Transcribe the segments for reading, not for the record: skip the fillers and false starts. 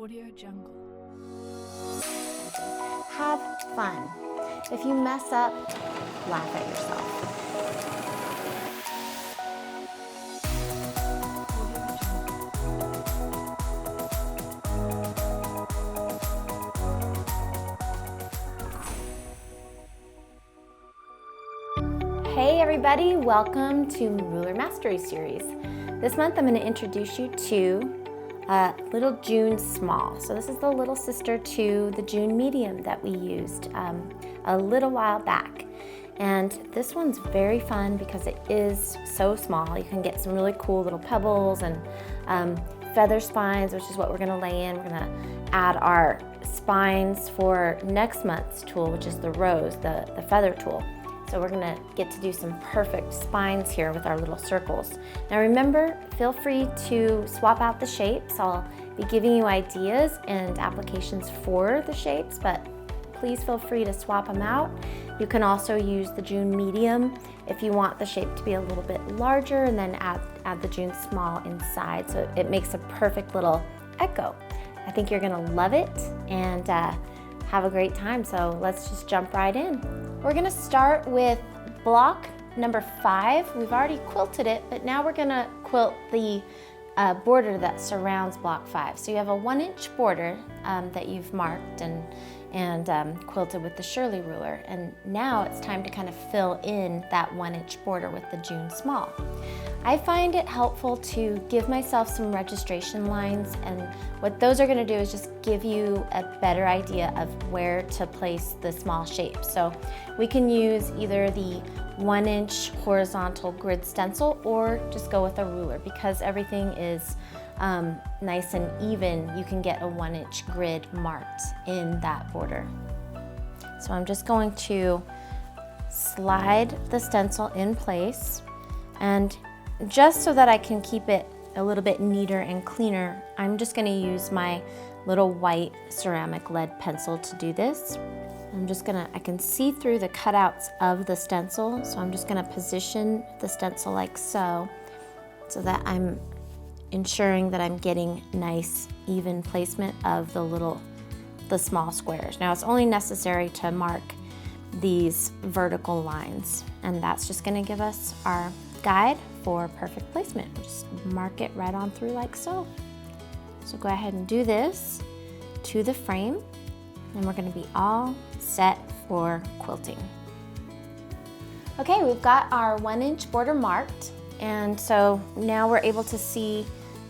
Audio Jungle. Have fun. If you mess up, laugh at yourself. Hey everybody, welcome to Ruler Mastery Series. This month I'm going to introduce you to little June Small. So this is the little sister to the June Medium that we used a little while back. And this one's very fun because it is so small. You can get some really cool little pebbles and feather spines, which is what we're going to lay in. We're going to add our spines for next month's tool, which is the rose, the feather tool. So we're gonna get to do some perfect spines here with our little circles. Now remember, feel free to swap out the shapes. I'll be giving you ideas and applications for the shapes, but please feel free to swap them out. You can also use the June Medium if you want the shape to be a little bit larger, and then add the June Small inside, so it makes a perfect little echo. I think you're gonna love it and have a great time, so let's just jump right in. We're gonna start with block number 5. We've already quilted it, but now we're gonna quilt the border that surrounds block 5. So you have a 1-inch border that you've marked and quilted with the Shirley ruler. And now it's time to kind of fill in that 1-inch border with the June Small. I find it helpful to give myself some registration lines, and what those are going to do is just give you a better idea of where to place the small shape. So we can use either the 1-inch horizontal grid stencil or just go with a ruler. Because everything is nice and even, you can get a 1-inch grid marked in that border. So I'm just going to slide the stencil in place, and just so that I can keep it a little bit neater and cleaner, I'm just going to use my little white ceramic lead pencil to do this. I can see through the cutouts of the stencil, so I'm just going to position the stencil like so that I'm ensuring that I'm getting nice even placement of the small squares. Now it's only necessary to mark these vertical lines, and that's just going to give us our guide for perfect placement. We'll just mark it right on through like so. So go ahead and do this to the frame, and we're going to be all set for quilting. Okay, we've got our 1-inch border marked, and so now we're able to see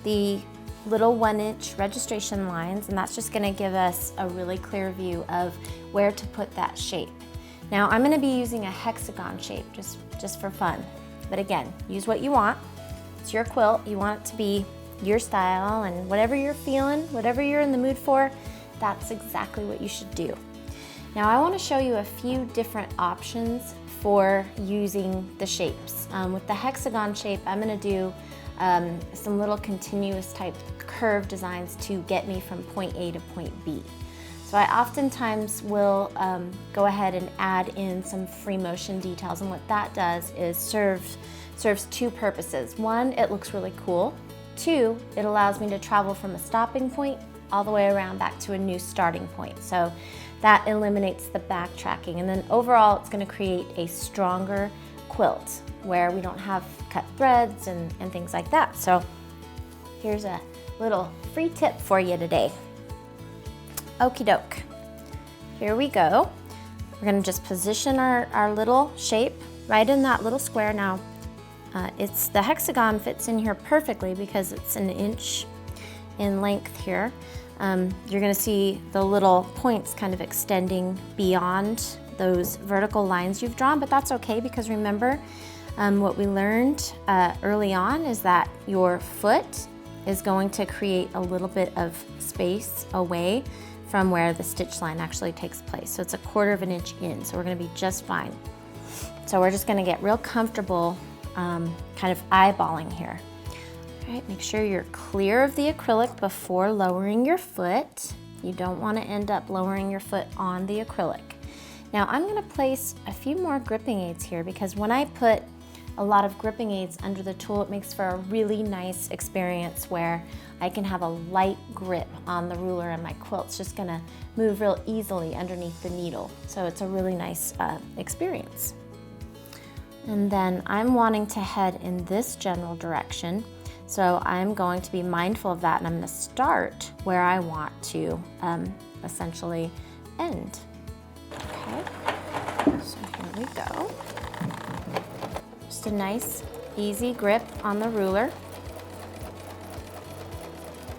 the little 1-inch registration lines, and that's just going to give us a really clear view of where to put that shape. Now I'm going to be using a hexagon shape just for fun. But again, use what you want. It's your quilt. You want it to be your style, and whatever you're feeling, whatever you're in the mood for, that's exactly what you should do. Now I want to show you a few different options for using the shapes. With the hexagon shape, I'm going to do some little continuous type curve designs to get me from point A to point B. So I oftentimes will go ahead and add in some free motion details, and what that does is serves 2 purposes. 1, it looks really cool. 2, it allows me to travel from a stopping point all the way around back to a new starting point. So that eliminates the backtracking, and then overall it's going to create a stronger quilt where we don't have cut threads and things like that. So here's a little free tip for you today. Okie doke, here we go. We're gonna just position our little shape right in that little square. Now, the hexagon fits in here perfectly because it's 1 inch in length here. You're gonna see the little points kind of extending beyond those vertical lines you've drawn, but that's okay, because remember, what we learned early on is that your foot is going to create a little bit of space away from where the stitch line actually takes place. So it's 1/4 inch in, so we're gonna be just fine. So we're just gonna get real comfortable kind of eyeballing here. All right, make sure you're clear of the acrylic before lowering your foot. You don't wanna end up lowering your foot on the acrylic. Now I'm gonna place a few more gripping aids here, because when I put a lot of gripping aids under the tool, it makes for a really nice experience where I can have a light grip on the ruler and my quilt's just gonna move real easily underneath the needle. So it's a really nice experience. And then I'm wanting to head in this general direction. So I'm going to be mindful of that, and I'm gonna start where I want to essentially end. Okay, so here we go. Just a nice, easy grip on the ruler.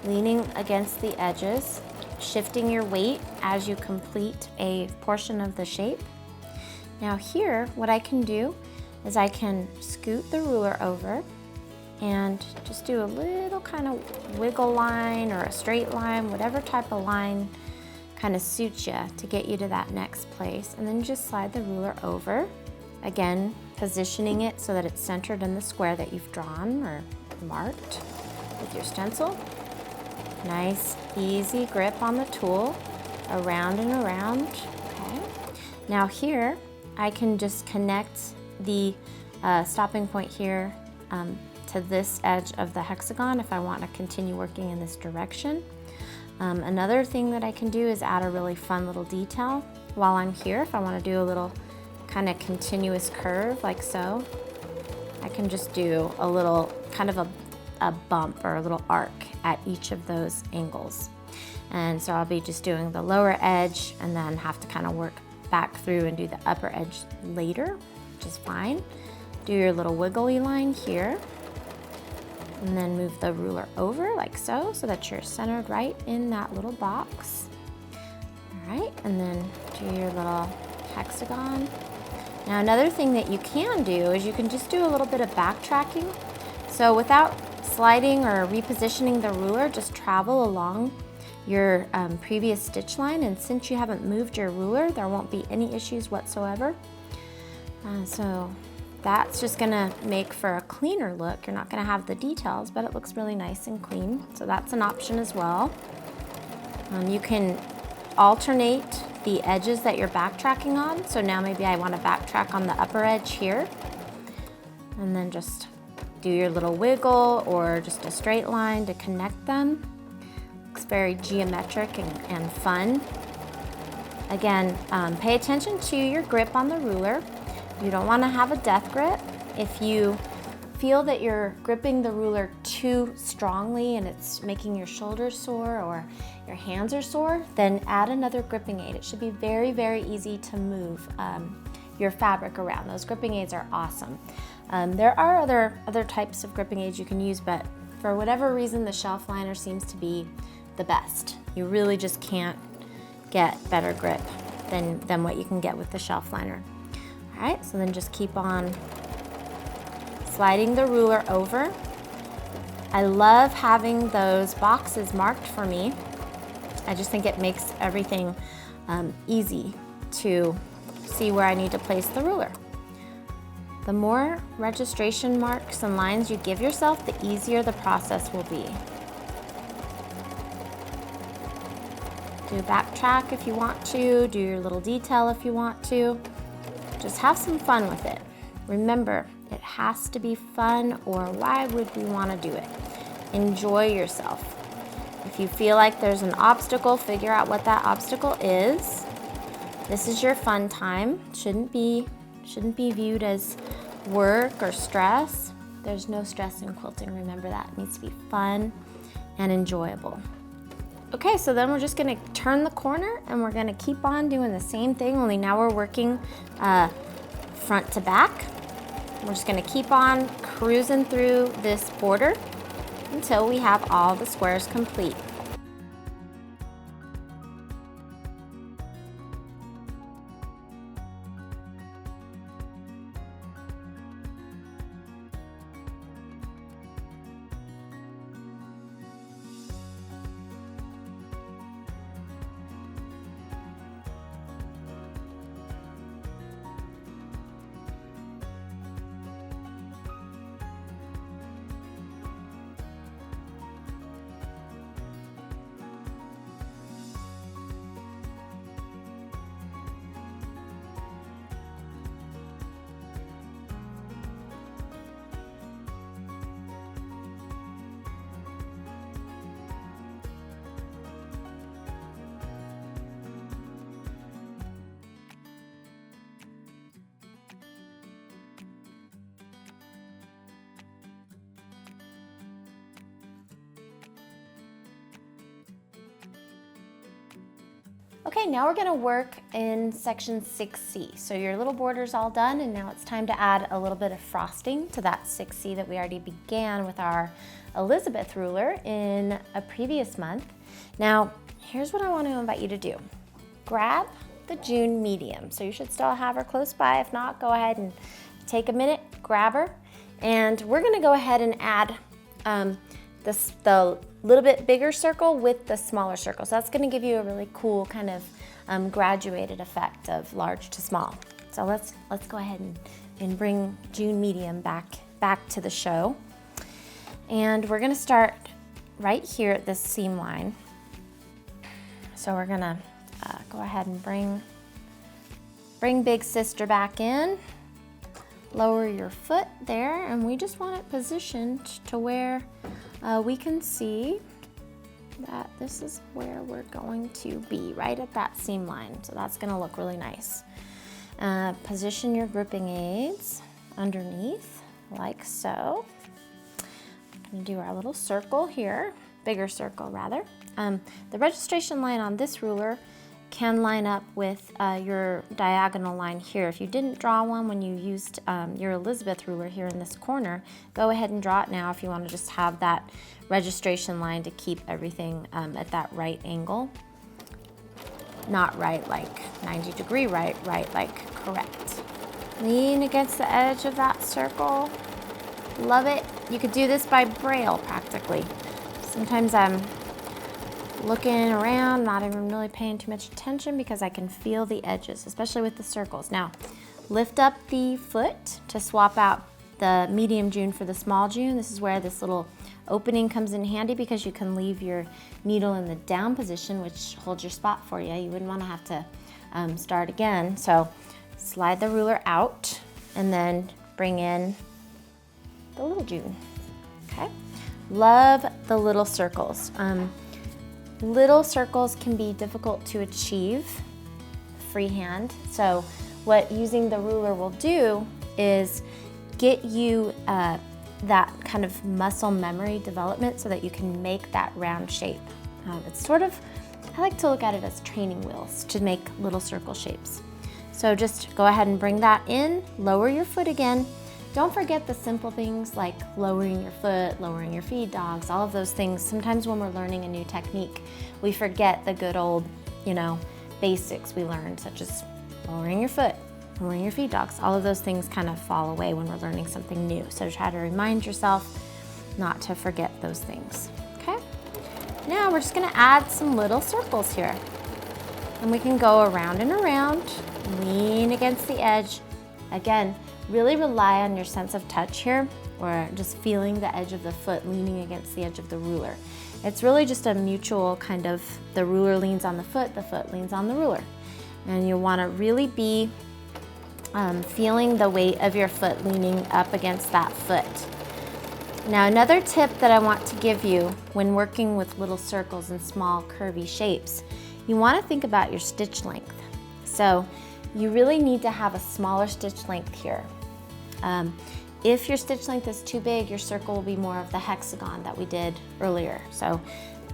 Leaning against the edges, shifting your weight as you complete a portion of the shape. Now here, what I can do is I can scoot the ruler over and just do a little kind of wiggle line or a straight line, whatever type of line kind of suits you to get you to that next place. And then just slide the ruler over, again, positioning it so that it's centered in the square that you've drawn or marked with your stencil. Nice, easy grip on the tool, around and around, okay? Now here, I can just connect the stopping point here to this edge of the hexagon if I want to continue working in this direction. Another thing that I can do is add a really fun little detail while I'm here. If I want to do a little kind of continuous curve like so, I can just do a little kind of a bump or a little arc at each of those angles. And so I'll be just doing the lower edge and then have to kind of work back through and do the upper edge later, which is fine. Do your little wiggly line here, and then move the ruler over like so, so that you're centered right in that little box. All right, and then do your little hexagon. Now another thing that you can do is you can just do a little bit of backtracking. So without sliding or repositioning the ruler, just travel along your previous stitch line, and since you haven't moved your ruler, there won't be any issues whatsoever. So that's just gonna make for a cleaner look. You're not gonna have the details, but it looks really nice and clean. So that's an option as well. You can alternate the edges that you're backtracking on. So now maybe I wanna backtrack on the upper edge here, and then just do your little wiggle or just a straight line to connect them. Looks very geometric and fun. Again, pay attention to your grip on the ruler. You don't want to have a death grip. If you feel that you're gripping the ruler too strongly and it's making your shoulders sore or your hands are sore, then add another gripping aid. It should be very, very easy to move your fabric around. Those gripping aids are awesome. There are other types of gripping aids you can use, but for whatever reason, the shelf liner seems to be the best. You really just can't get better grip than what you can get with the shelf liner. All right, so then just keep on sliding the ruler over. I love having those boxes marked for me. I just think it makes everything easy to see where I need to place the ruler. The more registration marks and lines you give yourself, the easier the process will be. Do backtrack if you want to, do your little detail if you want to. Just have some fun with it. Remember, it has to be fun, or why would we want to do it? Enjoy yourself. If you feel like there's an obstacle, figure out what that obstacle is. This is your fun time. Shouldn't be viewed as work or stress. There's no stress in quilting. Remember that. It needs to be fun and enjoyable. Okay, so then we're just gonna turn the corner and we're gonna keep on doing the same thing, only now we're working front to back. We're just gonna keep on cruising through this border until we have all the squares complete. Okay, now we're gonna work in section 6C. So your little border's all done, and now it's time to add a little bit of frosting to that 6C that we already began with our Elizabeth ruler in a previous month. Now, here's what I want to invite you to do. Grab the June medium. So you should still have her close by. If not, go ahead and take a minute, grab her, and we're gonna go ahead and add the little bit bigger circle with the smaller circle. So that's gonna give you a really cool kind of graduated effect of large to small. So let's go ahead and bring June medium back to the show. And we're gonna start right here at this seam line. So we're gonna go ahead and bring big sister back in. Lower your foot there, and we just want it positioned to where we can see that this is where we're going to be, right at that seam line. So that's gonna look really nice. Position your gripping aids underneath, like so. I'm gonna do our little circle here, bigger circle rather. The registration line on this ruler can line up with your diagonal line here. If you didn't draw one when you used your Elizabeth ruler here in this corner, go ahead and draw it now if you want to just have that registration line to keep everything at that right angle. Not right like 90-degree right like correct. Lean against the edge of that circle. Love it. You could do this by braille practically. Sometimes I'm looking around, not even really paying too much attention because I can feel the edges, especially with the circles. Now, lift up the foot to swap out the medium June for the small June. This is where this little opening comes in handy because you can leave your needle in the down position, which holds your spot for you. You wouldn't want to have to start again. So slide the ruler out and then bring in the little June, okay? Love the little circles. Little circles can be difficult to achieve freehand. So what using the ruler will do is get you that kind of muscle memory development so that you can make that round shape. It's sort of, I like to look at it as training wheels to make little circle shapes. So just go ahead and bring that in, lower your foot again. Don't forget the simple things like lowering your foot, lowering your feed dogs, all of those things. Sometimes when we're learning a new technique, we forget the good old, basics we learned, such as lowering your foot, lowering your feed dogs. All of those things kind of fall away when we're learning something new. So try to remind yourself not to forget those things, okay? Now we're just gonna add some little circles here. And we can go around and around, lean against the edge. Again, really rely on your sense of touch here, or just feeling the edge of the foot leaning against the edge of the ruler. It's really just a mutual kind of, the ruler leans on the foot leans on the ruler. And you wanna really be feeling the weight of your foot leaning up against that foot. Now another tip that I want to give you when working with little circles and small curvy shapes, you wanna think about your stitch length. So you really need to have a smaller stitch length here. If your stitch length is too big, your circle will be more of the hexagon that we did earlier. So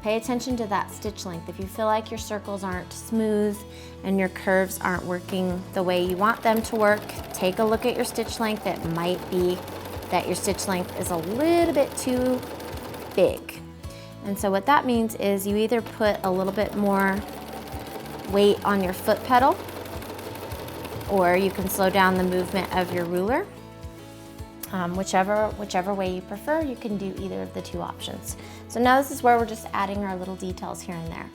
pay attention to that stitch length. If you feel like your circles aren't smooth and your curves aren't working the way you want them to work, take a look at your stitch length. It might be that your stitch length is a little bit too big. And so what that means is you either put a little bit more weight on your foot pedal, or you can slow down the movement of your ruler. Whichever way you prefer, you can do either of the two options. So now this is where we're just adding our little details here and there.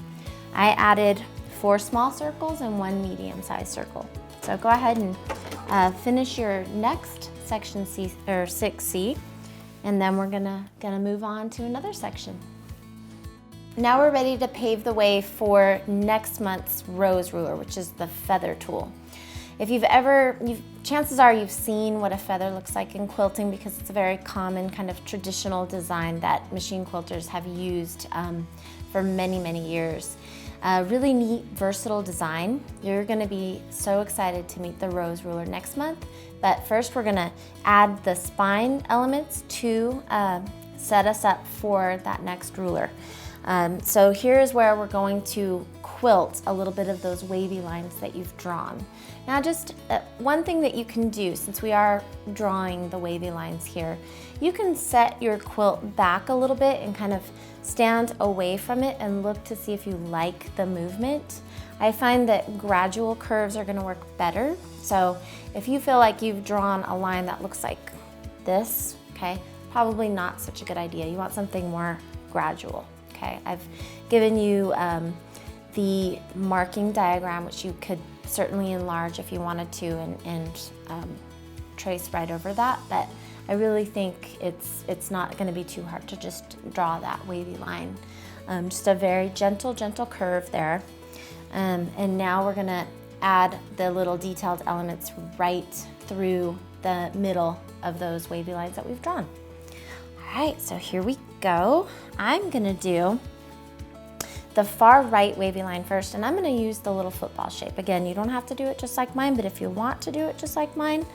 I added 4 small circles and 1 medium-sized circle. So go ahead and finish your next section 6C, and then we're gonna move on to another section. Now we're ready to pave the way for next month's rose ruler, which is the feather tool. If chances are you've seen what a feather looks like in quilting, because it's a very common kind of traditional design that machine quilters have used for many, many years. Really neat, versatile design. You're gonna be so excited to meet the rose ruler next month. But first we're gonna add the spine elements to set us up for that next ruler. So here's where we're going to quilt a little bit of those wavy lines that you've drawn. Now just one thing that you can do, since we are drawing the wavy lines here, you can set your quilt back a little bit and kind of stand away from it and look to see if you like the movement. I find that gradual curves are gonna work better. So if you feel like you've drawn a line that looks like this, okay, probably not such a good idea. You want something more gradual, okay? I've given you the marking diagram, which you could certainly enlarge if you wanted to and trace right over that, but I really think it's not gonna be too hard to just draw that wavy line. Just a very gentle curve there. And now we're gonna add the little detailed elements right through the middle of those wavy lines that we've drawn. All right, so here we go. I'm gonna do the far right wavy line first, and I'm gonna use the little football shape. Again, you don't have to do it just like mine, but if you want to do it just like mine,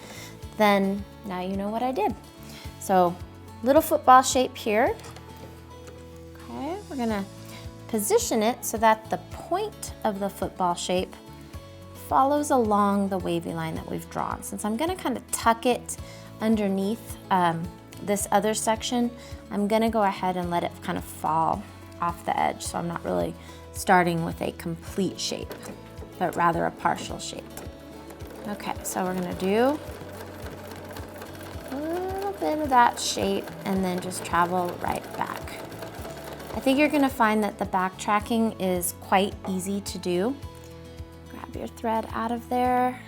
then now you know what I did. So, little football shape here. Okay, we're gonna position it so that the point of the football shape follows along the wavy line that we've drawn. Since I'm gonna kind of tuck it underneath this other section, I'm gonna go ahead and let it kind of fall off the edge, so I'm not really starting with a complete shape, but rather a partial shape. Okay, so we're gonna do a little bit of that shape and then just travel right back. I think you're gonna find that the backtracking is quite easy to do. Grab your thread out of there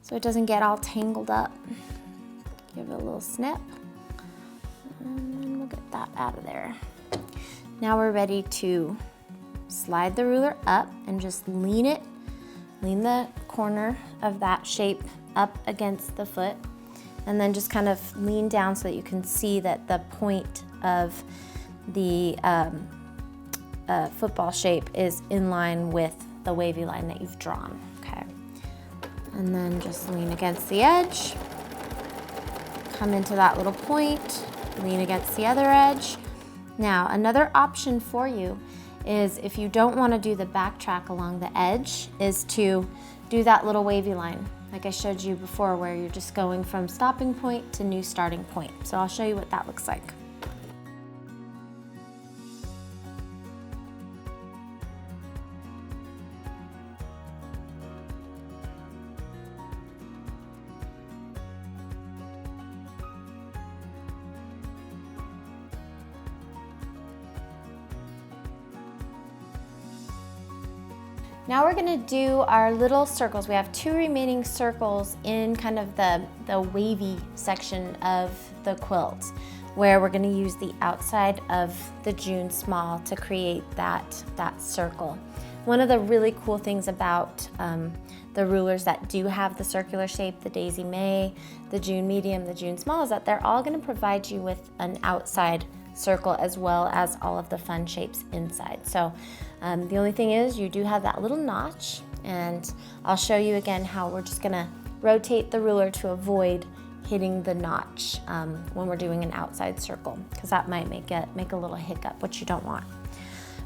so it doesn't get all tangled up. Give it a little snip, and then we'll get that out of there. Now we're ready to slide the ruler up and just lean the corner of that shape up against the foot, and then just kind of lean down so that you can see that the point of the football shape is in line with the wavy line that you've drawn, okay? And then just lean against the edge, come into that little point, lean against the other edge. Now, another option for you is, if you don't want to do the backtrack along the edge, is to do that little wavy line, like I showed you before, where you're just going from stopping point to new starting point. So I'll show you what that looks like. Now we're gonna do our little circles. We have 2 remaining circles in kind of the wavy section of the quilt, where we're gonna use the outside of the June Small to create that circle. One of the really cool things about the rulers that do have the circular shape, the Daisy May, the June Medium, the June Small, is that they're all gonna provide you with an outside circle as well as all of the fun shapes inside. So the only thing is, you do have that little notch, and I'll show you again how we're just gonna rotate the ruler to avoid hitting the notch when we're doing an outside circle, because that might make a little hiccup, which you don't want.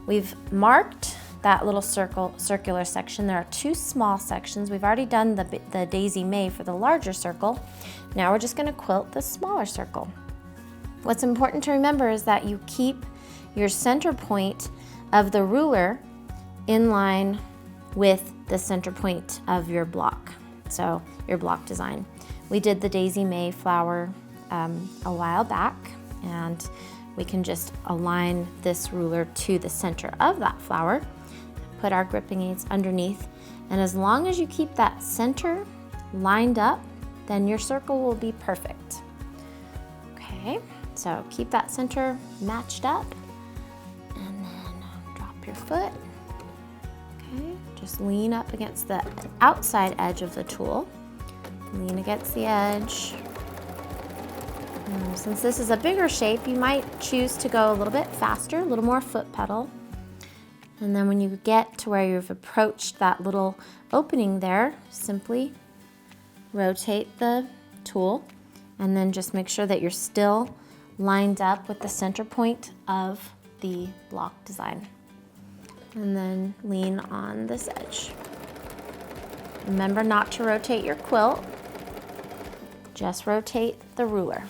We've marked that little circular section. There are 2 small sections. We've already done the Daisy May for the larger circle. Now we're just gonna quilt the smaller circle. What's important to remember is that you keep your center point of the ruler in line with the center point of your block, so your block design. We did the Daisy May flower a while back, and we can just align this ruler to the center of that flower, put our gripping aids underneath, and as long as you keep that center lined up, then your circle will be perfect. Okay, so keep that center matched up, and then drop your foot. Okay, just lean up against the outside edge of the tool. Lean against the edge. Since this is a bigger shape, you might choose to go a little bit faster, a little more foot pedal. And then when you get to where you've approached that little opening there, simply rotate the tool, and then just make sure that you're still lined up with the center point of the block design. and then lean on this edge. Remember not to rotate your quilt, just rotate the ruler.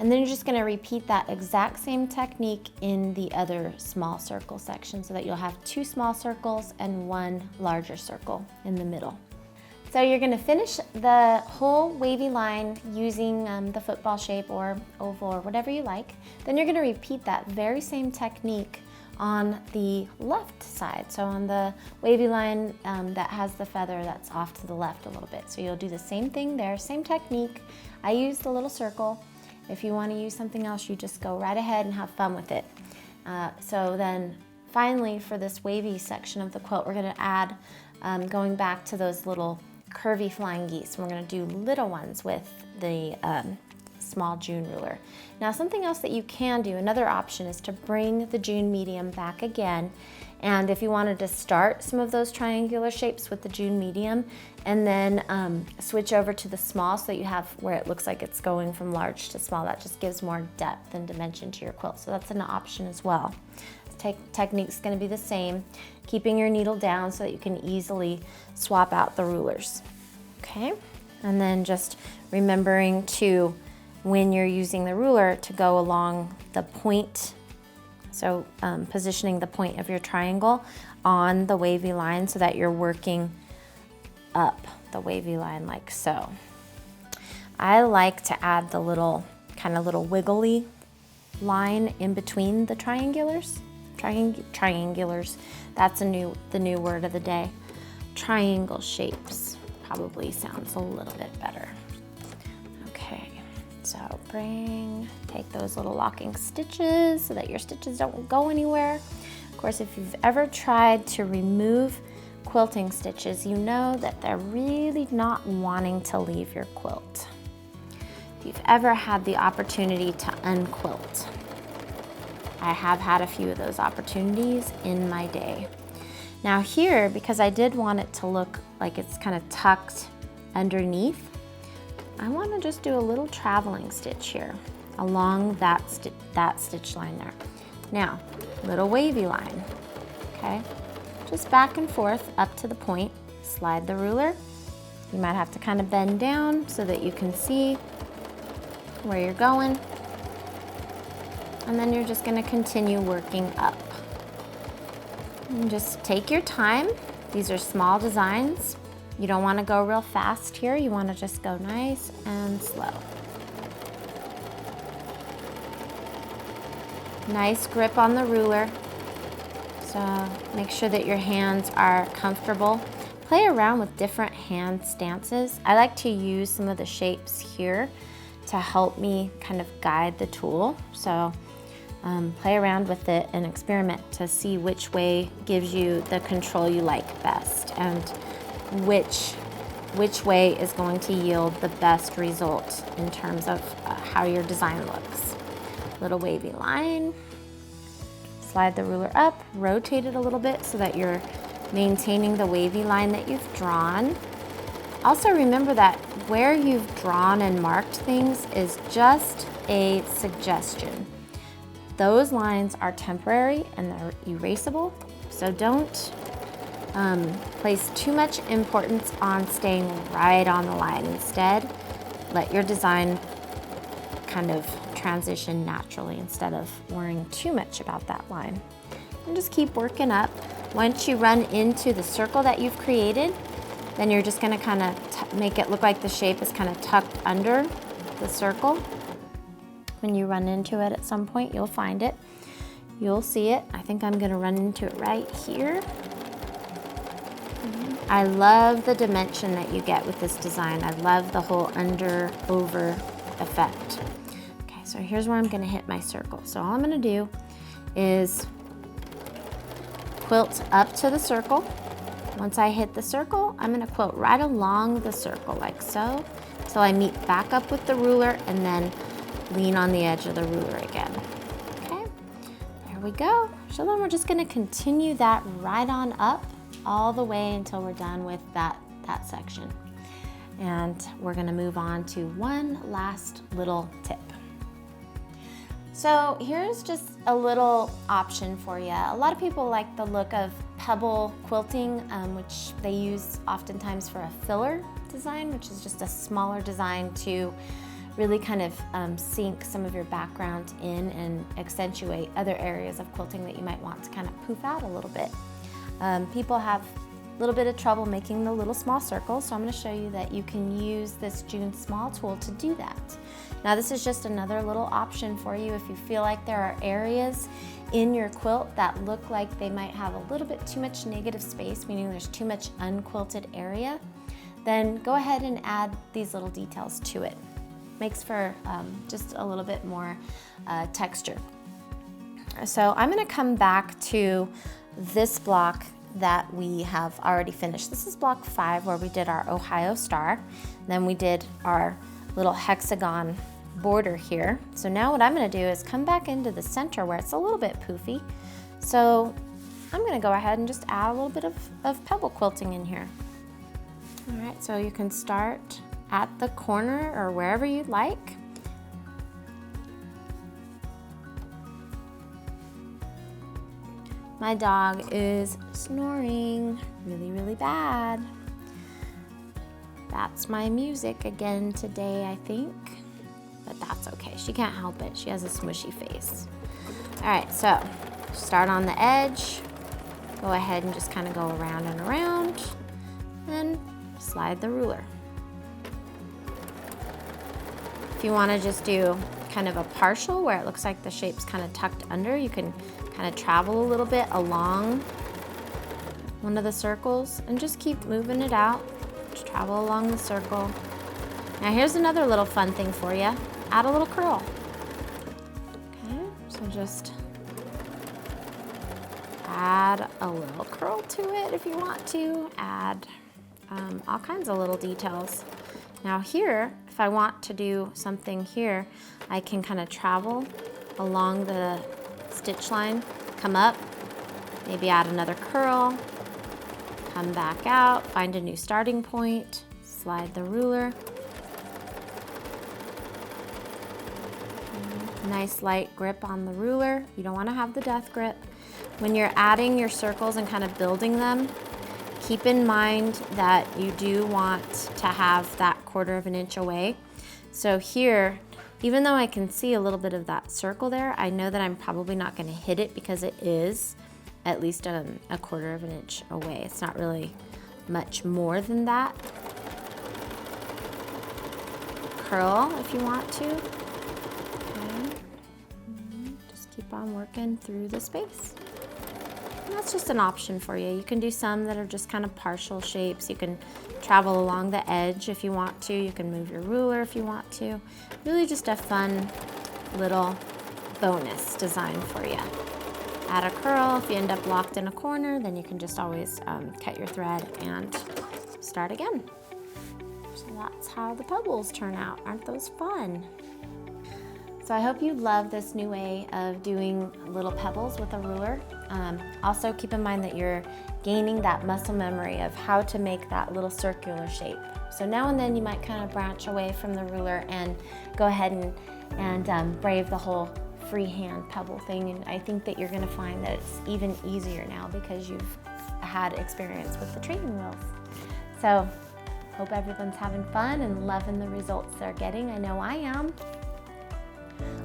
And then you're just gonna repeat that exact same technique in the other small circle section so that you'll have 2 small circles and 1 larger circle in the middle. So you're gonna finish the whole wavy line using the football shape or oval or whatever you like. Then you're gonna repeat that very same technique on the left side. So on the wavy line that has the feather that's off to the left a little bit. So you'll do the same thing there, same technique. I used the little circle. If you want to use something else, you just go right ahead and have fun with it. So then finally for this wavy section of the quilt, we're going to add, going back to those little curvy flying geese. We're going to do little ones with the small June ruler. Now something else that you can do, another option, is to bring the June medium back again. And if you wanted to start some of those triangular shapes with the June medium and then switch over to the small so that you have where it looks like it's going from large to small, that just gives more depth and dimension to your quilt. So that's an option as well. Technique's going to be the same, keeping your needle down so that you can easily swap out the rulers. Okay, and then just remembering to, when you're using the ruler, to go along the point. So positioning the point of your triangle on the wavy line so that you're working up the wavy line like so. I like to add the little little wiggly line in between the triangulars. Triangulars, that's the new word of the day. Triangle shapes probably sounds a little bit better. Okay. So take those little locking stitches so that your stitches don't go anywhere. Of course, if you've ever tried to remove quilting stitches, you know that they're really not wanting to leave your quilt. If you've ever had the opportunity to unquilt, I have had a few of those opportunities in my day. Now here, because I did want it to look like it's kind of tucked underneath, I want to just do a little traveling stitch here along that stitch line there. Now, little wavy line, okay? Just back and forth up to the point, slide the ruler. You might have to kind of bend down so that you can see where you're going. And then you're just going to continue working up. And just take your time. These are small designs. You don't want to go real fast here. You want to just go nice and slow. Nice grip on the ruler. So make sure that your hands are comfortable. Play around with different hand stances. I like to use some of the shapes here to help me kind of guide the tool. So play around with it and experiment to see which way gives you the control you like best, and which way is going to yield the best result in terms of how your design looks. Little wavy line, slide the ruler up, rotate it a little bit so that you're maintaining the wavy line that you've drawn. Also remember that where you've drawn and marked things is just a suggestion. Those lines are temporary and they're erasable, so don't place too much importance on staying right on the line. Instead, let your design kind of transition naturally instead of worrying too much about that line. And just keep working up. Once you run into the circle that you've created, then you're just gonna kind of make it look like the shape is kind of tucked under the circle. When you run into it at some point, you'll find it. You'll see it. I think I'm gonna run into it right here. I love the dimension that you get with this design. I love the whole under-over effect. Okay, so here's where I'm gonna hit my circle. So all I'm gonna do is quilt up to the circle, Once I hit the circle, I'm gonna quilt right along the circle like so, till I meet back up with the ruler and then lean on the edge of the ruler again. Okay, there we go. So then we're just gonna continue that right on up all the way until we're done with that section. And we're gonna move on to one last little tip. So here's just a little option for you. A lot of people like the look of Pebble Quilting, which they use oftentimes for a filler design, which is just a smaller design to really kind of sink some of your background in and accentuate other areas of quilting that you might want to kind of poof out a little bit. People have a little bit of trouble making the little small circles, so I'm going to show you that you can use this June Small tool to do that. Now this is just another little option for you if you feel like there are areas in your quilt that look like they might have a little bit too much negative space, meaning there's too much unquilted area, then go ahead and add these little details to it. Makes for just a little bit more texture. So I'm going to come back to this block that we have already finished. This is block 5 where we did our Ohio star. Then we did our little hexagon border here. So now what I'm going to do is come back into the center where it's a little bit poofy. So I'm going to go ahead and just add a little bit of pebble quilting in here. All right, so you can start at the corner or wherever you'd like. My dog is snoring really, really bad. That's my music again today, I think, but that's okay. She can't help it. She has a smushy face. All right, so start on the edge. Go ahead and just kind of go around and around, and slide the ruler. If you want to just do kind of a partial where it looks like the shape's kind of tucked under, you can kind of travel a little bit along one of the circles and just keep moving it out. Just travel along the circle. Now here's another little fun thing for you. Add a little curl. Okay, so just add a little curl to it if you want to. Add all kinds of little details. Now here, if I want to do something here, I can kind of travel along the stitch line, come up, maybe add another curl, come back out, find a new starting point, slide the ruler. Nice light grip on the ruler. You don't want to have the death grip. When you're adding your circles and kind of building them, keep in mind that you do want to have that 1/4 of an inch away. So here, even though I can see a little bit of that circle there, I know that I'm probably not going to hit it because it is at least a 1/4 of an inch away. It's not really much more than that. Curl if you want to. Okay. Just keep on working through the space. And that's just an option for you. You can do some that are just kind of partial shapes. You can travel along the edge if you want to. You can move your ruler if you want to. Really just a fun little bonus design for you. Add a curl. If you end up locked in a corner, then you can just always cut your thread and start again. So that's how the pebbles turn out. Aren't those fun? So I hope you love this new way of doing little pebbles with a ruler. Also keep in mind that you're gaining that muscle memory of how to make that little circular shape. So now and then you might kind of branch away from the ruler and go ahead and brave the whole freehand pebble thing. And I think that you're gonna find that it's even easier now because you've had experience with the training wheels. So hope everyone's having fun and loving the results they're getting. I know I am.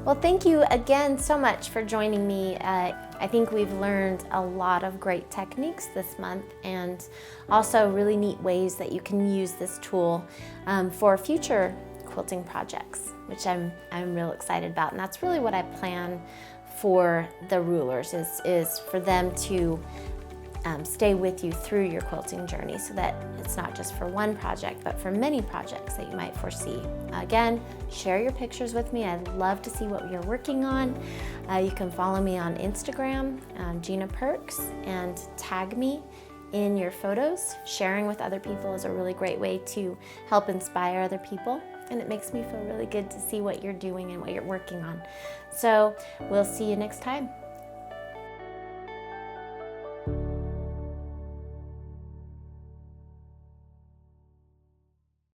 Well, thank you again so much for joining me. I think we've learned a lot of great techniques this month and also really neat ways that you can use this tool for future quilting projects, which I'm real excited about. And that's really what I plan for the rulers is for them to stay with you through your quilting journey so that it's not just for one project, but for many projects that you might foresee. Again, share your pictures with me. I'd love to see what you're working on. You can follow me on Instagram, Gina Perkes, and tag me in your photos. Sharing with other people is a really great way to help inspire other people. And it makes me feel really good to see what you're doing and what you're working on. So we'll see you next time.